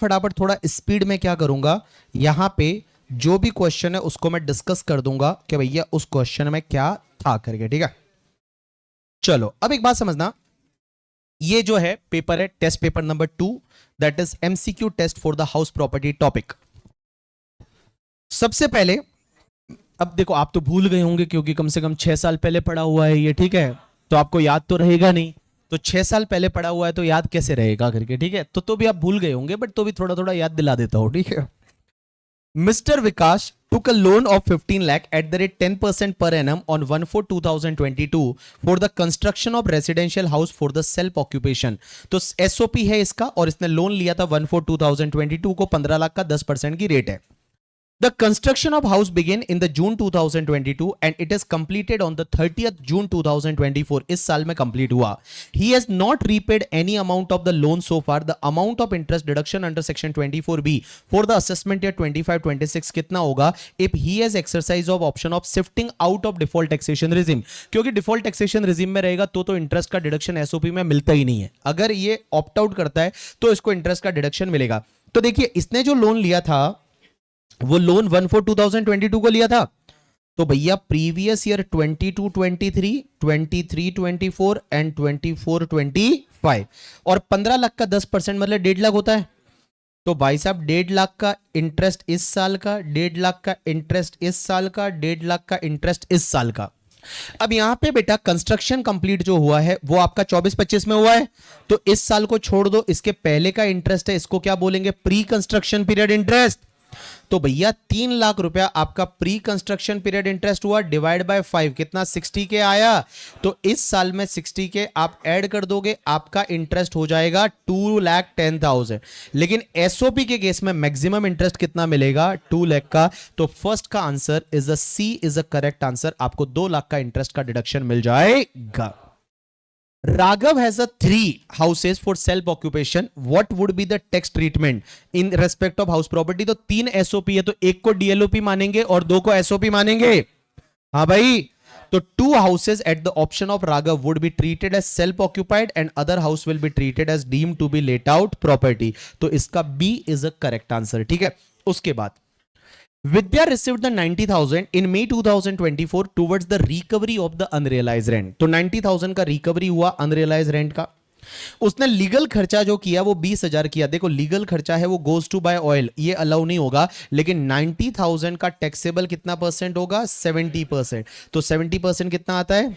फटाफट थोड़ा स्पीड में क्या करूंगा, यहां पे जो भी क्वेश्चन है उसको मैं डिस्कस कर दूंगा कि भैया उस क्वेश्चन में क्या था करके, ठीक है। चलो अब एक बात समझना, ये जो है पेपर है test paper number 2, that is MCQ test for the house property topic. सबसे पहले अब देखो, आप तो भूल गए होंगे क्योंकि कम से कम 6 साल पहले पढ़ा हुआ है ये, ठीक है, तो आपको याद तो रहेगा नहीं। तो 6 साल पहले पढ़ा हुआ है तो याद कैसे रहेगा करके, ठीक है। तो भी आप भूल गए होंगे, बट तो भी थोड़ा थोड़ा याद दिला देता हूं, ठीक है। Mister Vikas took a loan of 15 lakh at the rate 10% per annum on 1/4/2022 for the construction of residential house for the self occupation। तो एसओपी है इसका, और इसने लोन लिया था 1/4/2022 को, 15 लाख का 10% की रेट है। The construction of house began in the June 2022 and it is completed on the 30th June 2024। इस साल में कंप्लीट हुआ। He has not repaid any amount of the loan so far। The amount of interest deduction under section 24B for the assessment year 25-26 कितना होगा if he has exercise of option of shifting out of default taxation regime। क्योंकि default taxation regime में रहेगा तो interest का deduction SOP में मिलता ही नहीं है। अगर ये ऑप्ट आउट करता है तो इसको इंटरेस्ट का डिडक्शन मिलेगा। तो देखिए, इसने जो लोन लिया था वो लोन 1/4/2022 को लिया था, तो भैया प्रीवियस ईयर 22-23, 23-24 एंड 24-25 और 15 लाख का 10% मतलब 1.5 लाख होता है। तो भाई साहब 1.5 लाख का इंटरेस्ट इस साल का, 1.5 लाख का इंटरेस्ट इस साल का, 1.5 लाख का इंटरेस्ट इस साल का। अब यहां पे बेटा कंस्ट्रक्शन कंप्लीट जो हुआ है वो आपका 24-25 में हुआ है, तो इस साल को छोड़ दो, इसके पहले का इंटरेस्ट है, इसको क्या बोलेंगे, प्री कंस्ट्रक्शन पीरियड इंटरेस्ट। तो भैया 3 लाख रुपया आपका प्री कंस्ट्रक्शन पीरियड इंटरेस्ट हुआ, डिवाइड बाय 5 कितना 60 के आया। तो इस साल में 60 के आप ऐड कर दोगे, आपका इंटरेस्ट हो जाएगा 2,10,000। लेकिन एसओपी के केस में मैक्सिमम इंटरेस्ट कितना मिलेगा, 2 लाख का। तो फर्स्ट का answer is the C is the correct answer. आपको 2 लाख का इंटरेस्ट का डिडक्शन मिल जाएगा। Raghav has a 3 houses for self occupation। What would be the tax treatment in respect of house property? तो 3 एसओपी है, तो एक को डीएलओपी मानेंगे और 2 को एसओपी मानेंगे। हाँ भाई, तो 2 houses at the option of Raghav would be treated as self occupied and other house will be treated as deemed to be let out property। तो इसका B is a correct answer, ठीक है। उसके बाद Vidya received the 90,000 in May 2024 towards the recovery of the unrealized rent। तो 90,000 का recovery हुआ unrealise rent का। उसने लीगल खर्चा जो किया वो 20,000 किया। देखो लीगल खर्चा है वो गोज टू बाय ऑयल, ये अलाउ नहीं होगा, लेकिन 90,000 का टैक्सेबल कितना परसेंट होगा, 70%। तो 70% कितना आता है,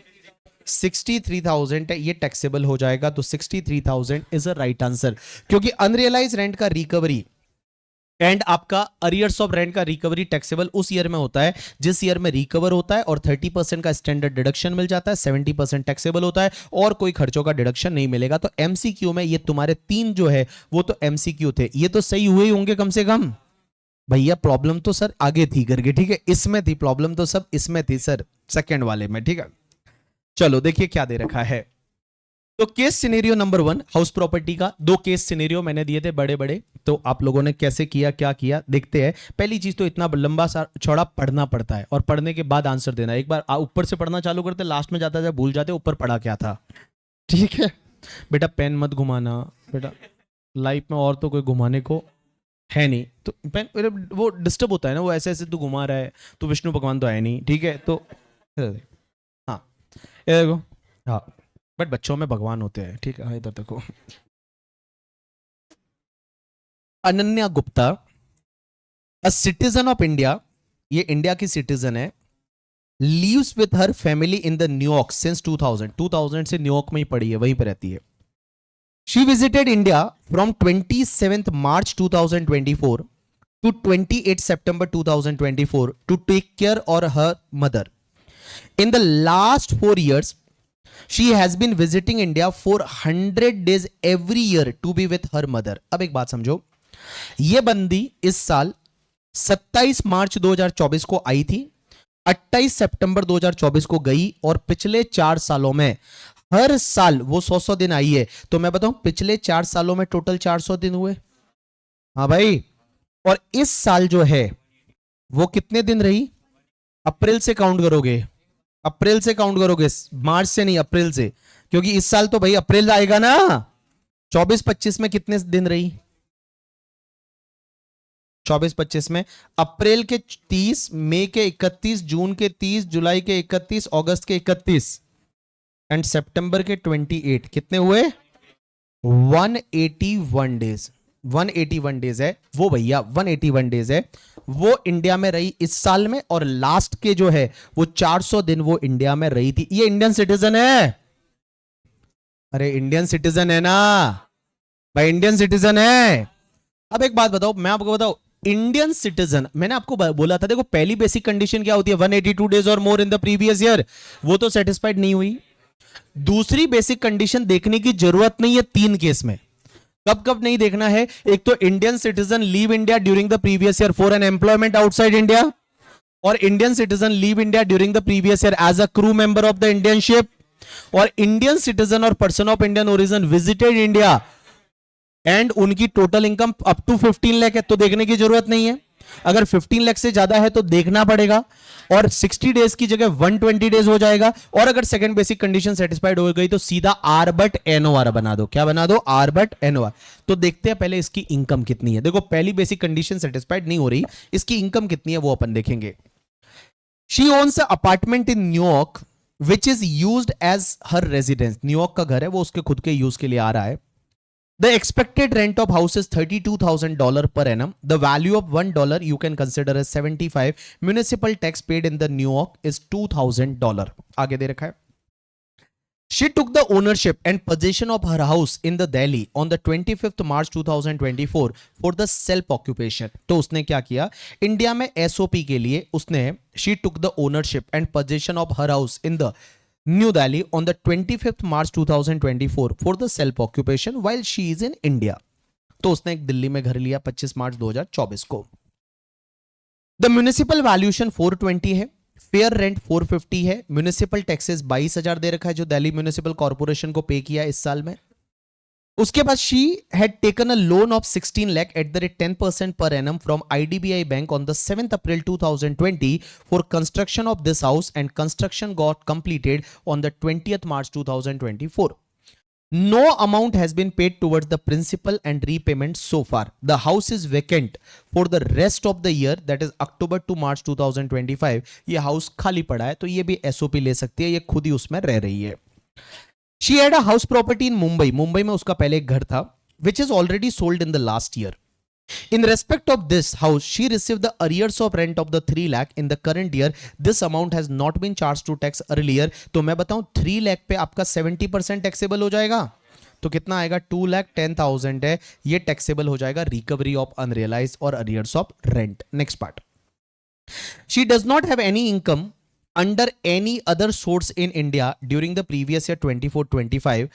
63,000 है, ये टैक्सेबल हो जाएगा। तो 63,000 इज अ राइट आंसर, क्योंकि अनरियलाइज रेंट का रिकवरी एंड आपका अरियर्स ऑफ रेंट का रिकवरी टैक्सेबल उस ईयर में होता है जिस ईयर में रिकवर होता है, और 30% का स्टैंडर्ड डिडक्शन मिल जाता है, 70% टैक्सेबल होता है और कोई खर्चों का डिडक्शन नहीं मिलेगा। तो एमसीक्यू में ये तुम्हारे 3 जो है वो तो एमसीक्यू थे, ये तो सही हुए होंगे कम से कम। भैया प्रॉब्लम तो सर आगे थी करके, ठीक है, इसमें थी प्रॉब्लम, तो सब इसमें थी सर, सेकेंड वाले में, ठीक है। चलो देखिए क्या दे रखा है। तो case scenario number 1 house property का 2 केस सिनेरियो मैंने दिए थे बड़े बड़े, तो आप लोगों ने कैसे किया क्या किया देखते हैं। पहली चीज तो इतना लंबा सा चौड़ा पढ़ना पड़ता है और पढ़ने के बाद आंसर देना। एक बार ऊपर से पढ़ना चालू करते, लास्ट में जाता जब भूल जाते ऊपर पढ़ा क्या था, ठीक है। बेटा पेन मत घुमाना बेटा, लाइफ में और तो कोई घुमाने को है नहीं, तो पेन वो डिस्टर्ब होता है ना, वो ऐसे ऐसे तू घुमा रहा है, तो विष्णु भगवान तो है नहीं, ठीक है। तो हाँ ये देखो, हाँ बट बच्चों में भगवान होते हैं, ठीक है। इधर देखो, Ananya Gupta a citizen of India, ये इंडिया की सिटीजन है, leaves with her family in the New York since 2000 से न्यूयॉर्क में ही पड़ी है, वहीं पर रहती है। She visited India from 27 March 2024 to 28 September 2024 to take care और her mother. In the last 4 years she has been visiting India for 100 days every year to be with her mother। अब एक बात समझो, ये बंदी इस साल 27 मार्च 2024 को आई थी, 28 सितंबर 2024 को गई, और पिछले 4 सालों में हर साल वो 100 दिन आई है। तो मैं बताऊं पिछले 4 सालों में टोटल 400 दिन हुए, हाँ भाई। और इस साल जो है वो कितने दिन रही, अप्रैल से काउंट करोगे, अप्रैल से काउंट करोगे, मार्च से नहीं, अप्रैल से, क्योंकि इस साल तो भाई अप्रैल आएगा ना। 24-25 में कितने दिन रही, 24-25 में, अप्रैल के 30, मई के 31, जून के 30, जुलाई के 31, अगस्त के 31 एंड सितंबर के 28। कितने हुए? 181 डेज। 181 डेज है वो भैया, 181 डेज है वो इंडिया में रही इस साल में, और लास्ट के जो है वो 400 दिन वो इंडिया में रही थी। ये इंडियन सिटीजन है, अरे इंडियन सिटीजन है ना भाई, इंडियन सिटीजन है। अब एक बात बताओ, मैं आपको बताऊं, इंडियन सिटीजन, मैंने आपको बोला था, देखो पहली बेसिक कंडीशन क्या होती है, 182 डेज और मोर इन द प्रीवियस ईयर, वो तो सेटिस्फाइड नहीं हुई। दूसरी बेसिक कंडीशन देखने की जरूरत नहीं है 3 केस में। कब कब नहीं देखना है? एक तो Indian citizen leave India during the previous year for an employment outside India, और Indian citizen leave India during the previous year as a crew member of the Indian ship, और इंडियन सिटीजन और person of Indian origin visited India and उनकी total income up to 15 lakh है, तो देखने की जरूरत नहीं है। अगर 15 लाख से ज्यादा है तो देखना पड़ेगा, और 60 डेज की जगह 120 डेज हो जाएगा। और अगर सेकंड बेसिक कंडीशन सेटिस्फाइड हो गई तो सीधा आर बट एनओआर बना दो। क्या बना दो? OR but NOR. तो देखते हैं पहले इसकी इनकम कितनी है। देखो पहली बेसिक कंडीशन सेटिस्फाइड नहीं हो रही, इसकी इनकम कितनी है वो अपन देखेंगे। She owns a apartment in New York which is used as her residence. New York का घर है, वो उसके खुद के यूज के लिए आ रहा है। The expected rent of house is $32,000 per annum. The value of $1 you can consider as 75. Municipal tax paid in the New York is $2,000. आगे दे रखा है। She took the ownership and possession of her house in the Delhi on the 25th March 2024 for the self occupation. तो उसने क्या किया? India में SOP के लिए उसने she took the ownership and possession of her house in the New Delhi on the 25th March 2024 for the self occupation while she is in India. तो उसने एक दिल्ली में घर लिया 25 मार्च 2024 को। The municipal valuation 420 है, फेयर रेंट 450 है, municipal taxes 22,000 दे रखा है जो दिल्ली म्यूनिसिपल कॉर्पोरेशन को पे किया इस साल में। उसके बाद she had taken a loan of 16 lakh at the rate 10% per annum from IDBI bank on the 7th April 2020 for construction of this house and construction got completed on the 20th March 2024. No amount has been paid towards the principal and repayment so far. The house is vacant for the rest of the year, that is October to March 2025. ये house खाली पड़ा है, तो ये भी SOP ले सकती है, ये खुद ही उसमें रह रही है। She had a house property in Mumbai. Mumbai में उसका पहले एक घर था, which is already sold in the last year. In respect of this house, she received the arrears of rent of the 3 lakh in the current year. This amount has not been charged to tax earlier. तो मैं बताऊं 3 लाख पे आपका 70% taxable हो जाएगा, तो कितना आएगा? 2,10,000 है, ये टैक्सेबल हो जाएगा रिकवरी ऑफ अनरियलाइज्ड और arrears of rent. Next part, she does not have any income under any other source in India during the previous year 24-25.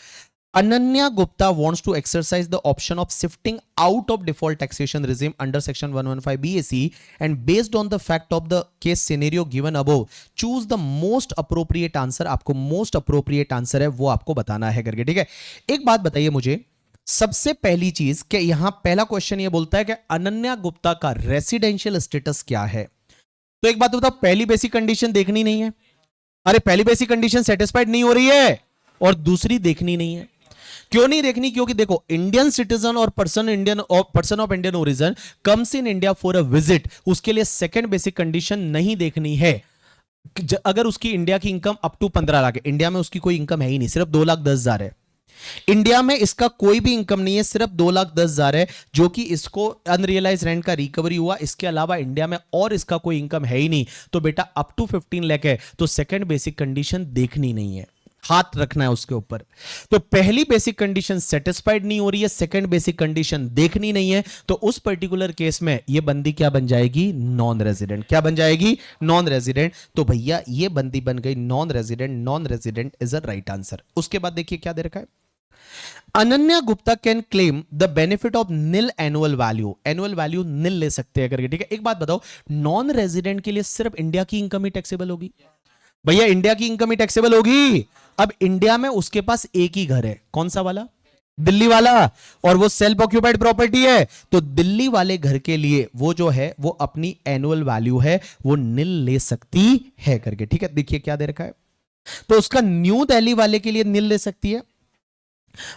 Ananya Gupta wants to exercise the option of shifting out of default taxation regime under section 115 BAC, and based on the fact of the case scenario given above, choose the most appropriate answer. आपको most appropriate answer है वो आपको बताना है करके, ठीक है। एक बात बताइए मुझे, सबसे पहली चीज कि यहां पहला क्वेश्चन ये बोलता है कि अनन्या गुप्ता का रेसिडेंशियल स्टेटस क्या है। तो एक बात बताओ, पहली बेसिक कंडीशन देखनी नहीं है, अरे पहली बेसिक कंडीशन सेटिस्फाइड नहीं हो रही है, और दूसरी देखनी नहीं है। क्यों नहीं देखनी? क्योंकि देखो इंडियन सिटीजन और person of Indian origin comes in India for a visit, उसके लिए सेकंड बेसिक कंडीशन नहीं देखनी है। अगर उसकी इंडिया की इनकम अप टू 15 लाख है, इंडिया में उसकी कोई इनकम है ही नहीं, सिर्फ 2,10,000 है। इंडिया में इसका कोई भी इनकम नहीं है, सिर्फ 2,10,000 है, जो कि इसको अनरियलाइज रेंट का रिकवरी हुआ। इसके अलावा इंडिया में और इसका कोई इनकम है ही नहीं, तो बेटा अप टू 15 लाख है, तो सेकंड बेसिक कंडीशन देखनी नहीं है, हाथ रखना है उसके ऊपर। तो पहली बेसिक कंडीशन सेटिस्फाइड नहीं हो रही है, सेकंड बेसिक कंडीशन देखनी नहीं है, तो उस पर्टिकुलर केस में ये बंदी क्या बन जाएगी? Non resident. क्या बन जाएगी? Non resident. तो भैया ये बंदी बन गई non resident. Non resident is a right answer. उसके बाद देखिए क्या दे रखा है, Ananya Gupta can claim the benefit of nil annual value. Annual value nil ले सकते हैं करके, ठीक है। एक बात बताओ, नॉन रेजिडेंट के लिए सिर्फ इंडिया की इनकम ही टैक्सेबल होगी? भैया इंडिया की इनकम ही टैक्सेबल होगी। अब इंडिया में उसके पास एक ही घर है, कौन सा वाला? दिल्ली वाला, और वो सेल्फ ऑक्यूपाइड प्रॉपर्टी है, तो दिल्ली वाले घर के लिए वो जो है वो अपनी एनुअल वैल्यू है वो नील ले सकती है करके, ठीक है। देखिए क्या दे रखा है, तो उसका न्यू दिल्ली वाले के लिए नील ले सकती है,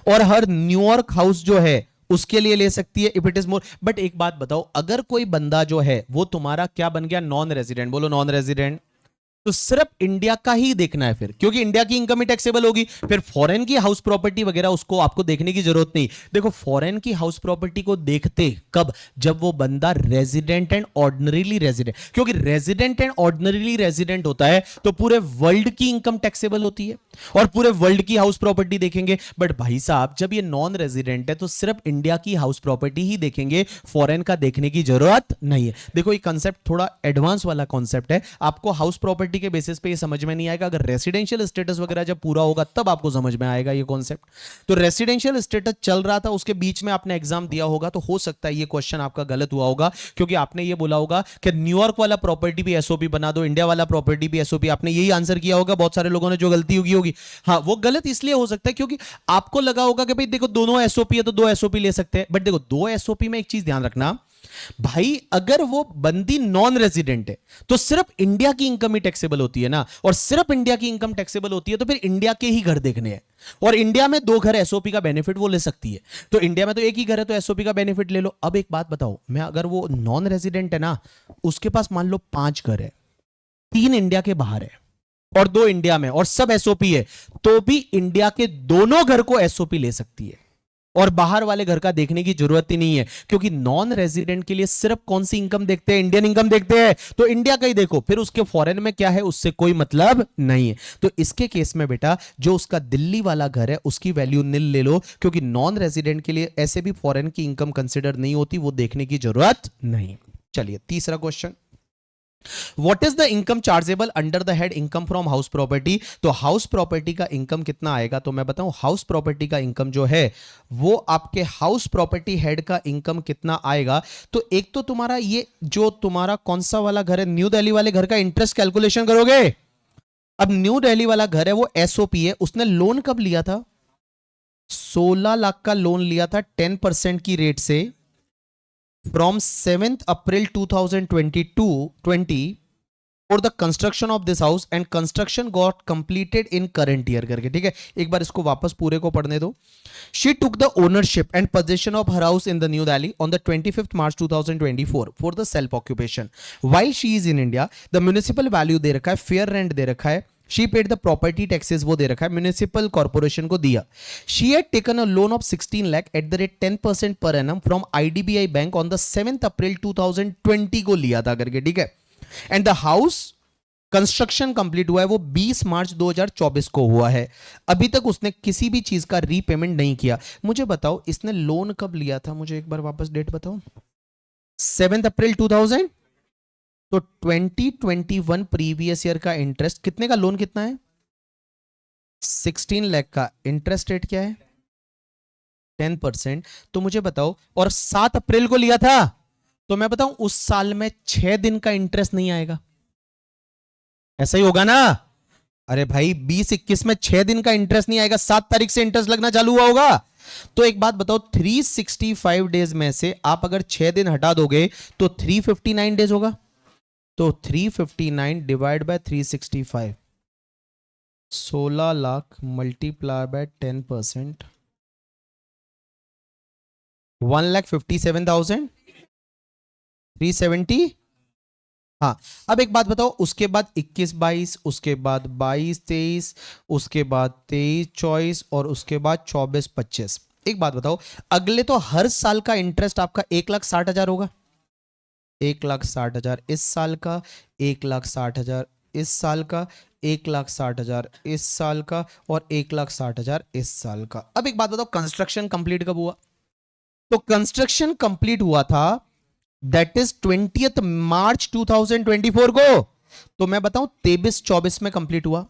और हर न्यूयॉर्क हाउस जो है उसके लिए ले सकती है if it is more. But एक बात बताओ, अगर कोई बंदा जो है वो तुम्हारा क्या बन गया, नॉन रेजिडेंट, बोलो नॉन रेजिडेंट, तो सिर्फ इंडिया का ही देखना है फिर, क्योंकि इंडिया की इनकम ही टैक्सेबल होगी। फिर फॉरेन की हाउस प्रॉपर्टी वगैरह उसको आपको देखने की जरूरत नहीं। देखो फॉरेन की हाउस प्रॉपर्टी को देखते कब, जब वो बंदा रेजिडेंट एंड ऑर्डिनरीली रेजिडेंट, क्योंकि रेजिडेंट एंड ऑर्डिनरीली रेजिडेंट होता है तो पूरे वर्ल्ड की इनकम टैक्सेबल होती है और पूरे वर्ल्ड की हाउस प्रॉपर्टी देखेंगे। बट भाई साहब जब ये नॉन रेजिडेंट है तो सिर्फ इंडिया की हाउस प्रॉपर्टी ही देखेंगे, फॉरेन का देखने की जरूरत नहीं है। देखो ये कंसेप्ट थोड़ा एडवांस वाला कॉन्सेप्ट है, आपको हाउस प्रॉपर्टी के बेसिस पे ये समझ में नहीं आएगा, अगर रेसिडेंशियल स्टेटस वगैरह जब पूरा होगा तब आपको समझ में आएगा ये कॉन्सेप्ट। तो रेसिडेंशियल स्टेटस चल रहा था, उसके बीच में आपने एग्जाम दिया होगा, तो हो सकता है ये क्वेश्चन आपका गलत हुआ होगा, क्योंकि आपने ये बोला होगा कि न्यूयॉर्क वाला प्रॉपर्टी भी एसओपी बना दो, इंडिया वाला प्रॉपर्टी भी एसओपी, आपने यही आंसर किया होगा बहुत सारे लोगों ने, जो गलती होगी। हाँ वो गलत इसलिए हो सकता है क्योंकि आपको लगा होगा कि भाई देखो दोनों एसओपी है तो दो एसओपी ले सकते हैं, बट देखो दो एसओपी में एक चीज ध्यान रखना भाई, अगर वो बंदी नॉन रेजिडेंट है तो सिर्फ इंडिया की इनकम ही टैक्सेबल होती है ना, और सिर्फ इंडिया की इनकम टैक्सेबल होती है तो फिर इंडिया के ही घर देखने हैं, और इंडिया में दो घर एसओपी का बेनिफिट वो ले सकती है, तो इंडिया में तो एक ही घर है तो एसओपी का बेनिफिट ले लो। अब एक बात बताओ, मैं अगर वो नॉन रेजिडेंट है ना, उसके पास मान लो 5 घर है, 3 इंडिया के बाहर है और 2 इंडिया में, और सब एसओपी है, तो भी इंडिया के दोनों घर को एसओपी ले सकती है और बाहर वाले घर का देखने की जरूरत ही नहीं है, क्योंकि नॉन रेजिडेंट के लिए सिर्फ कौन सी इनकम देखते हैं, इंडियन इनकम देखते हैं, तो इंडिया का ही देखो, फिर उसके फॉरेन में क्या है उससे कोई मतलब नहीं है। तो इसके केस में बेटा जो उसका दिल्ली वाला घर है उसकी वैल्यू निल ले लो, क्योंकि नॉन रेजिडेंट के लिए ऐसे भी फॉरेन की इनकम कंसिडर नहीं होती, वो देखने की जरूरत नहीं। चलिए तीसरा question, What is the income chargeable under the head income from house property? तो हाउस प्रॉपर्टी का इनकम कितना आएगा, तो मैं बताऊं हाउस प्रॉपर्टी का इनकम जो है वो आपके हाउस प्रॉपर्टी हेड का इनकम कितना आएगा। तो एक तो तुम्हारा ये जो तुम्हारा कौन सा वाला घर है, न्यू दिल्ली वाले घर का इंटरेस्ट कैलकुलेशन करोगे। अब न्यू दिल्ली वाला घर है वो एसओपी है, उसने लोन कब लिया था, 16 लाख का लोन लिया था 10% की रेट से from 7th April 2020 for the construction of this house and construction got completed in current year करके, ठीक है। एक बार इसको वापस पूरे को पढ़ने दो। She took the ownership and possession of her house in the New Delhi on the 25th March 2024 for the self occupation. While she is in India, the municipal value दे रखा है, fair rent दे रखा है, she paid the property taxes वो दे रखा है, municipal corporation को दिया। She had taken a loan of 16 lakh at the rate 10% per annum from IDBI bank on the 7th अप्रैल 2020 को लिया था करके, ठीक है। And the house construction complete हुआ है वो 20 मार्च 2024 को हुआ है, अभी तक उसने किसी भी चीज का रीपेमेंट नहीं किया। मुझे बताओ इसने लोन कब लिया था, मुझे एक बार वापस डेट बताओ। 7 अप्रैल 2000, तो 2021 प्रीवियस ईयर का इंटरेस्ट कितने का, लोन कितना है 16 लाख का, इंटरेस्ट रेट क्या है 10%। तो मुझे बताओ, और 7 अप्रैल को लिया था, तो मैं बताऊं उस साल में 6 दिन का इंटरेस्ट नहीं आएगा, ऐसा ही होगा ना। अरे भाई 20-21 में 6 दिन का इंटरेस्ट नहीं आएगा, 7 तारीख से इंटरेस्ट लगना चालू हुआ होगा। तो एक बात बताओ, 365 डेज में से आप अगर 6 दिन हटा दोगे तो 359 डेज होगा, तो 359 divide by 365, 16 lakh multiply by 10%, 1,57,370। हाँ अब एक बात बताओ, उसके बाद 21-22, उसके बाद 22-23, उसके बाद 23-24 और उसके बाद 24-25। एक बात बताओ, अगले तो हर साल का इंटरेस्ट आपका 1,60,000 होगा, 1,60,000 इस साल का, 1,60,000 इस साल का, 1,60,000 इस साल का, और 1,60,000 इस साल का। अब एक बात बताओ, कंस्ट्रक्शन कंप्लीट कब हुआ, तो कंस्ट्रक्शन कंप्लीट हुआ था दैट इज 20th मार्च 2024 को, तो मैं बताऊं 23-24 में कंप्लीट हुआ,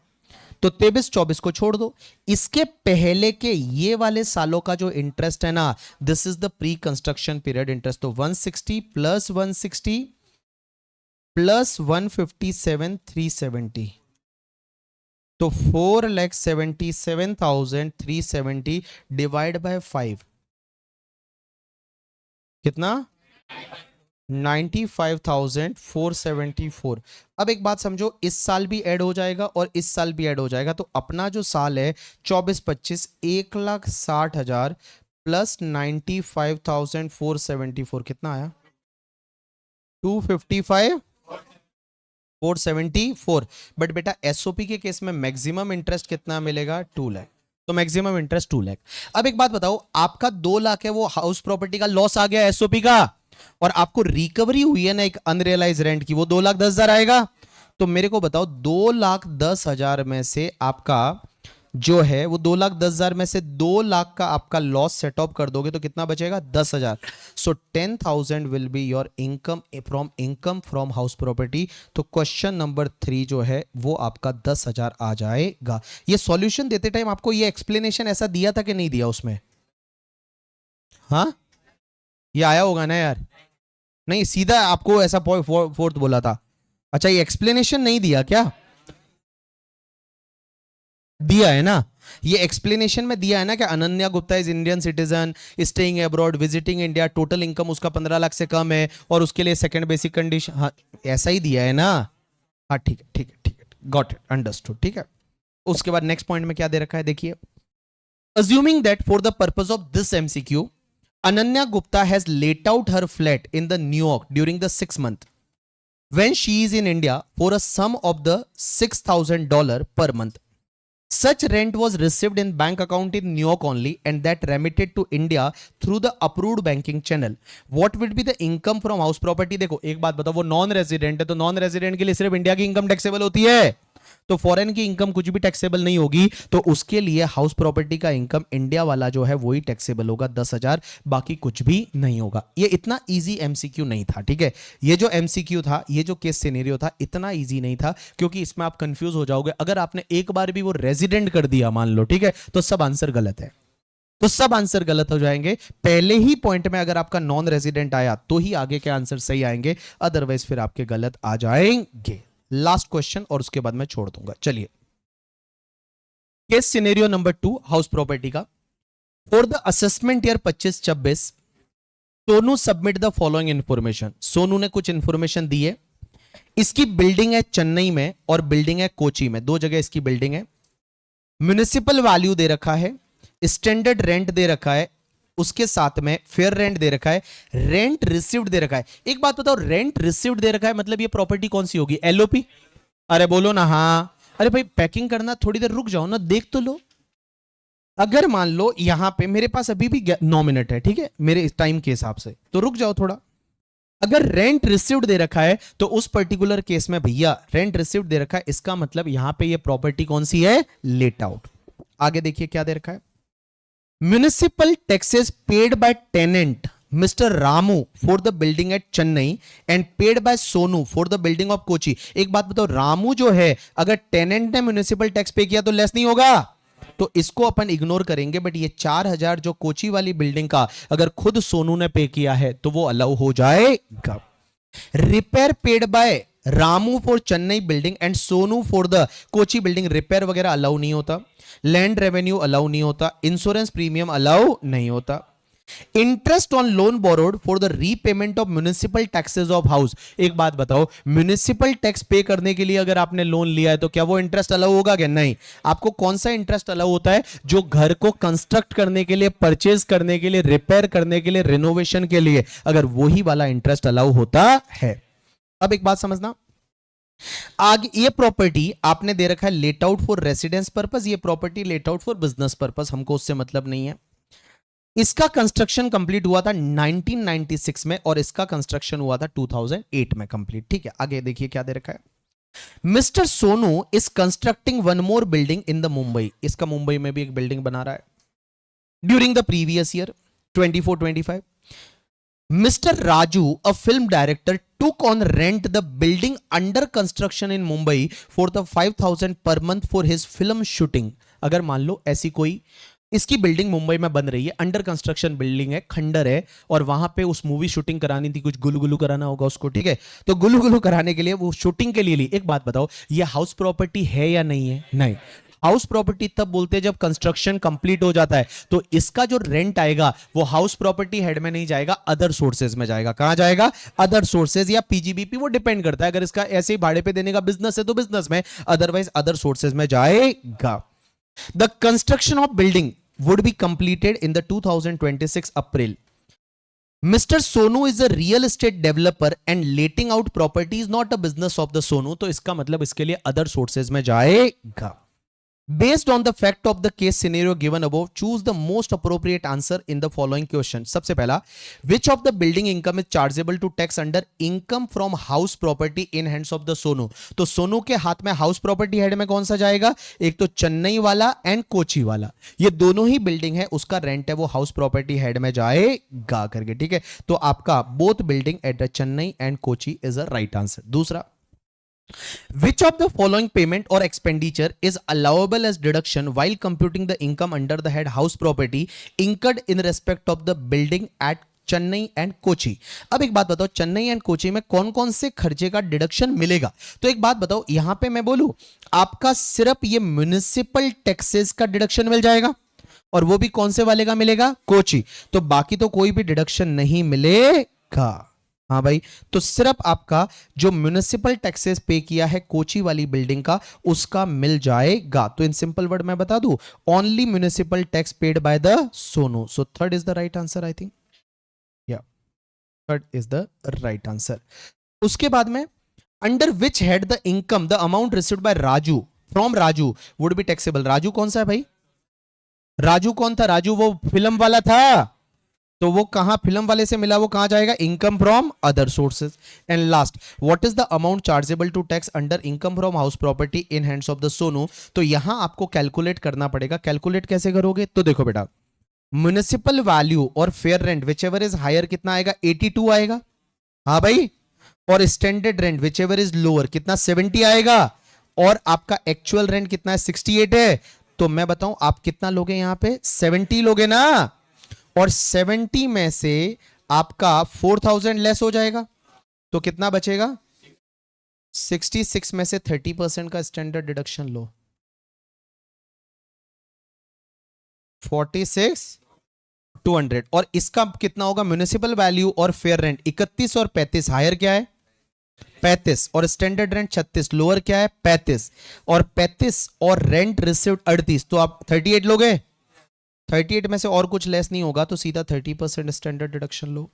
तो 23-24 को छोड़ दो। इसके पहले के ये वाले सालों का जो इंटरेस्ट है ना, this is the pre construction period interest, तो 160 प्लस 160 प्लस 157,370, तो 4,77,370 डिवाइड बाय 5 कितना, 95,474। अब एक बात समझो, इस साल भी ऐड हो जाएगा और इस साल भी ऐड हो जाएगा, तो अपना जो साल है 24-25, 1,60,000 प्लस 95,474 कितना आया? 255,474। बट बेटा एसओपी के केस में मैक्सिमम इंटरेस्ट कितना मिलेगा? 2 लाख। तो मैक्सिमम इंटरेस्ट 2 लाख। अब एक बात बताओ, आपका 2 लाख है, वो हाउस प्रॉपर्टी का लॉस आ गया एसओपी का, और आपको रिकवरी हुई है ना एक अनरियलाइज रेंट की, वो 2,10,000 आएगा। तो मेरे को बताओ 2,10,000 में से आपका जो है वो 2,10,000 में से 2 लाख का आपका लॉस सेट ऑफ कर दोगे तो कितना बचेगा? 10,000। सो 10,000 will be your income from house property. तो क्वेश्चन नंबर 3 जो है वो आपका 10,000 आ जाएगा। ये सॉल्यूशन देते टाइम आपको ये एक्सप्लेनेशन ऐसा दिया था कि नहीं दिया उसमें? हाँ, ये आया होगा ना यार? नहीं, सीधा आपको ऐसा फोर्थ बोला था। अच्छा, ये एक्सप्लेनेशन नहीं दिया क्या? दिया है ना? ये एक्सप्लेनेशन में दिया है ना कि Ananya Gupta is Indian citizen, staying abroad, visiting India, total income उसका 15 लाख से कम है और उसके लिए सेकंड बेसिक कंडीशन। हाँ, ऐसा ही दिया है ना? हाँ ठीक है ठीक है ठीक है, गॉट इट, अंडरस्टूड। ठीक है, उसके बाद नेक्स्ट पॉइंट में क्या दे रखा है देखिए, assuming that for the purpose of this MCQ, Ananya Gupta has let out her flat in the New York during the 6 month when she is in India for a sum of the $6,000 per month. Such rent was received in bank account in New York only and that remitted to India through the approved banking channel. What would be the income from house property? देखो एक बात बताओ, वो non resident है तो non resident के लिए सिर्फ इंडिया की इनकम टैक्सेबल होती है, तो फॉरेन की इनकम कुछ भी टैक्सेबल नहीं होगी। तो उसके लिए हाउस प्रॉपर्टी का इनकम इंडिया वाला जो है वही टैक्सेबल होगा 10,000, बाकी कुछ भी नहीं होगा। ये इतना इजी एमसीक्यू नहीं था। ठीक है, ये जो एमसीक्यू था, ये जो केस सिनेरियो था, इतना इजी नहीं था, क्योंकि इसमें आप कंफ्यूज हो जाओगे। अगर आपने एक बार भी वो रेजिडेंट कर दिया मान लो, ठीक है, तो सब आंसर गलत है, तो सब आंसर गलत हो जाएंगे। पहले ही पॉइंट में अगर आपका नॉन रेजिडेंट आया तो ही आगे के आंसर सही आएंगे, अदरवाइज फिर आपके गलत आ जाएंगे। लास्ट क्वेश्चन और उसके बाद मैं छोड़ दूंगा। चलिए, case scenario number 2 house property का। For the assessment year 25-26 Sonu submit the following information. Sonu ने कुछ इंफॉर्मेशन दी है। इसकी बिल्डिंग है चेन्नई में और बिल्डिंग है कोची में, दो जगह इसकी बिल्डिंग है। म्युनिसिपल वैल्यू दे रखा है, स्टैंडर्ड रेंट दे रखा है, उसके साथ में फेयर रेंट दे रखा है, रेंट रिसीव्ड दे रखा है। एक बात बताओ, रेंट रिसीव्ड दे रखा है मतलब ये प्रॉपर्टी कौन सी होगी? एलओपी? अरे बोलो ना हाँ। अरे भाई पैकिंग करना, थोड़ी देर रुक जाओ ना, देख तो लो। अगर मान लो यहां पे मेरे पास अभी भी 9 मिनट है, ठीक है, मेरे टाइम के हिसाब से, तो रुक जाओ थोड़ा। अगर रेंट रिसीव्ड दे रखा है तो उस पर्टिकुलर केस में भैया रेंट रिसीव्ड दे रखा है, इसका मतलब यहां पे ये प्रॉपर्टी कौन सी है? Let out. आगे देखिए क्या दे रखा है, municipal taxes paid by tenant mister Ramu for the building at Chennai and paid by Sonu for the building of Kochi. एक बात बताओ, रामू जो है अगर टेनेंट ने म्युनिसिपल टैक्स पे किया तो लेस नहीं होगा, तो इसको अपन इग्नोर करेंगे। बट ये 4,000 जो कोची वाली बिल्डिंग का अगर खुद सोनू ने पे किया है तो वो अलाउ हो जाएगा। Repair paid by Ramu for Chennai building and Sonu for the Kochi building, repair वगैरह अलाउ नहीं होता। लैंड रेवेन्यू अलाउ नहीं होता, इंश्योरेंस प्रीमियम अलाउ नहीं होता। Interest on loan borrowed for the repayment of municipal taxes of house. एक बात बताओ, म्युनिसिपल टैक्स पे करने के लिए अगर आपने लोन लिया है तो क्या वो इंटरेस्ट अलाउ होगा क्या? नहीं। आपको कौन सा इंटरेस्ट अलाउ होता है? जो घर को कंस्ट्रक्ट करने के लिए, परचेज करने के लिए, रिपेयर करने के लिए, रिनोवेशन के लिए, अगर वही वाला इंटरेस्ट अलाउ होता है। अब एक बात समझना, आगे ये प्रॉपर्टी आपने दे रखा है let out for residence purpose, ये property let out for business purpose, हमको उससे मतलब नहीं है। इसका कंस्ट्रक्शन कंप्लीट हुआ था 1996 में और इसका कंस्ट्रक्शन हुआ था 2008 में कंप्लीट। ठीक है, आगे देखिए क्या दे रखा है, mister Sonu is constructing one more building in the Mumbai. इसका मुंबई में भी एक बिल्डिंग बना रहा है। During the previous year 24-25 Mr. Raju, a film director, took on rent the building under construction in Mumbai for the 5,000 per month for his film shooting. अगर मान लो ऐसी कोई इसकी बिल्डिंग मुंबई में बन रही है, अंडर कंस्ट्रक्शन बिल्डिंग है, खंडर है, और वहां पे उस मूवी शूटिंग करानी थी, कुछ गुलू गुलू कराना होगा उसको, ठीक है, तो गुलू गुलू कराने के लिए वो शूटिंग के लिए ली। एक बात बताओ, ये हाउस प्रॉपर्टी है या नहीं है? नहीं। हाउस प्रॉपर्टी तब बोलते हैं जब कंस्ट्रक्शन कंप्लीट हो जाता है, तो इसका जो रेंट आएगा वो हाउस प्रॉपर्टी हेड में नहीं जाएगा, अदर सोर्सेज में जाएगा। कहां जाएगा? अदर सोर्सेज या पीजीबीपी, वो डिपेंड करता है। अगर इसका ऐसे ही भाड़े पे देने का बिजनेस है तो बिजनेस में, अदरवाइज अदर सोर्सेज में जाएगा। The construction of building would be completed in the 2026 April. Mr. Sonu is a real estate developer and letting out property is not a business of the Sonu. तो इसका मतलब इसके लिए other sources में जाएगा. Based on the fact of the case scenario given above, choose the most appropriate answer in the following question. सबसे पहला, which of the building income is chargeable to tax under income from house property in hands of the Sonu? तो सोनू के हाथ में house property head में कौन सा जाएगा? एक तो चेन्नई वाला एंड कोची वाला, ये दोनों ही बिल्डिंग है, उसका रेंट है वो हाउस प्रॉपर्टी हेड में जाएगा करके. ठीक है, तो आपका both building at Chennai and Kochi is a right answer. दूसरा, which of the following payment or expenditure is allowable as deduction while computing the income under the head house property incurred in respect of the building at Chennai and Kochi? अब एक बात बताओ, Chennai and Kochi में कौन कौन से खर्चे का डिडक्शन मिलेगा? तो एक बात बताओ, यहां पे मैं बोलूं आपका सिर्फ ये म्युनिसिपल टैक्सेस का डिडक्शन मिल जाएगा, और वो भी कौन से वाले का मिलेगा? कोची. तो बाकी तो कोई भी डिडक्शन नहीं मिलेगा. हाँ भाई, तो सिर्फ आपका जो म्युनिसिपल टैक्सेस पे किया है कोची वाली बिल्डिंग का, उसका मिल जाएगा. तो इन सिंपल वर्ड मैं बता दूं, only municipal tax paid by the Sonu. So third is the right answer. I think yeah third is the right answer. उसके बाद में, under which head the income the amount received by Raju from Raju would be taxable? Raju कौन सा है भाई? राजू कौन था? राजू वो फिल्म वाला था, तो वो कहां फिल्म वाले से मिला, वो कहां जाएगा? Income from other sources. And last, what is the amount chargeable to tax under income from house property in hands of the Sonu? तो यहां आपको कैलकुलेट करना पड़ेगा. कैलकुलेट कैसे करोगे? तो देखो बेटा, म्युनिसिपल वैल्यू और fair rent whichever is higher कितना आएगा? 82 आएगा. हाँ भाई, और standard rent whichever is lower कितना? 70 आएगा. और आपका एक्चुअल रेंट कितना है? 68 है. तो मैं बताऊं आप कितना लोगे यहां पे? 70 लोगे ना, और 70 में से आपका 4000 लेस हो जाएगा, तो कितना बचेगा? 66 में से 30% का स्टैंडर्ड डिडक्शन लो, 46,200. और इसका कितना होगा? म्युनिसिपल वैल्यू और फेयर रेंट 31 और 35. हायर क्या है? 35. और स्टैंडर्ड रेंट 36. लोअर क्या है? 35. और 35 और रेंट रिसीव्ड 38. तो आप 38 लोगे. 38 में से और कुछ लेस नहीं होगा, तो सीधा 30% स्टैंडर्ड डिडक्शन लो.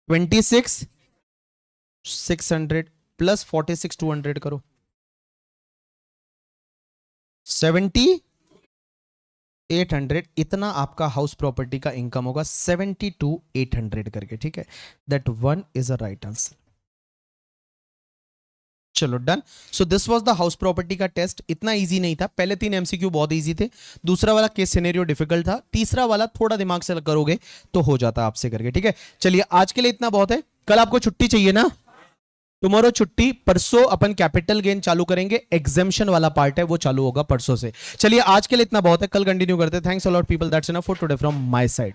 26,600 प्लस 46,200 करो, 70,800. इतना आपका हाउस प्रॉपर्टी का इनकम होगा, 72,800 करके. ठीक है, that one is a right answer. चलो done. So this was the house property का टेस्ट. इतना इजी नहीं था, पहले 3 एमसीक्यू बहुत इजी थे, दूसरा वाला केस सिनेरियो डिफिकल्ट था, तीसरा वाला थोड़ा दिमाग से करोगे तो हो जाता आपसे करके. ठीक है, चलिए आज के लिए इतना बहुत है. कल आपको छुट्टी चाहिए ना? टुमारो छुट्टी. परसों अपन कैपिटल गेन चालू करेंगे, एग्जामिशन वाला पार्ट है वो चालू होगा परसों से. चलिए आज के लिए इतना बहुत है, कल कंटिन्यू करते हैं. Thanks a lot people, that's enough for today from my side.